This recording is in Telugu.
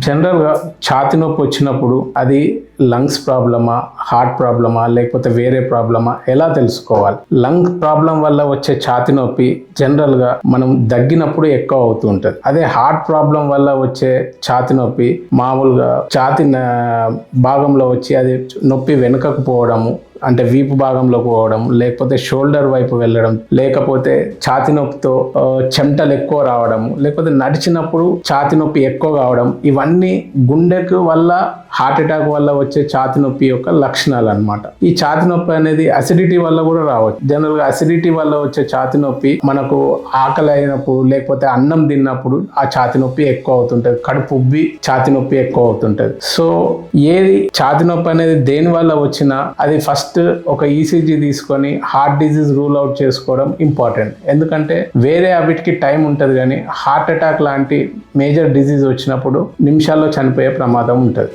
జనరల్గా ఛాతి నొప్పి వచ్చినప్పుడు అది లంగ్స్ ప్రాబ్లమా, హార్ట్ ప్రాబ్లమా, లేకపోతే వేరే ప్రాబ్లమా ఎలా తెలుసుకోవాలి? లంగ్ ప్రాబ్లం వల్ల వచ్చే ఛాతి నొప్పి జనరల్గా మనం దగ్గినప్పుడు ఎక్కువ అవుతూ ఉంటుంది. అదే హార్ట్ ప్రాబ్లం వల్ల వచ్చే ఛాతి నొప్పి మామూలుగా ఛాతి భాగంలో వచ్చి అది నొప్పి వెనుకకు పోవడము, అంటే వీపు భాగంలోకి పోవడం, లేకపోతే షోల్డర్ వైపు వెళ్ళడం, లేకపోతే ఛాతి నొప్పితో చెమటలు ఎక్కువ రావడం, లేకపోతే నడిచినప్పుడు ఛాతి నొప్పి ఎక్కువ కావడం, ఇవన్నీ గుండెకు వల్ల హార్ట్ అటాక్ వల్ల వచ్చే ఛాతి నొప్పి యొక్క లక్షణాలు అన్నమాట. ఈ ఛాతి నొప్పి అనేది అసిడిటీ వల్ల కూడా రావచ్చు. జనరల్గా అసిడిటీ వల్ల వచ్చే ఛాతి నొప్పి మనకు ఆకలి అయినప్పుడు, లేకపోతే అన్నం తిన్నప్పుడు ఆ ఛాతి నొప్పి ఎక్కువ అవుతుంటది. కడుపు ఉబ్బి ఛాతి నొప్పి ఎక్కువ అవుతుంటది. సో ఏది ఛాతి నొప్పి అనేది దేని వల్ల వచ్చినా అది ఫస్ట్ ఒక ఈసీజీ తీసుకొని హార్ట్ డిజీజ్ రూల్ అవుట్ చేసుకోవడం ఇంపార్టెంట్. ఎందుకంటే వేరే వాటికి టైం ఉంటుంది, కానీ హార్ట్ అటాక్ లాంటి మేజర్ డిజీజ్ వచ్చినప్పుడు నిమిషాల్లో చనిపోయే ప్రమాదం ఉంటుంది.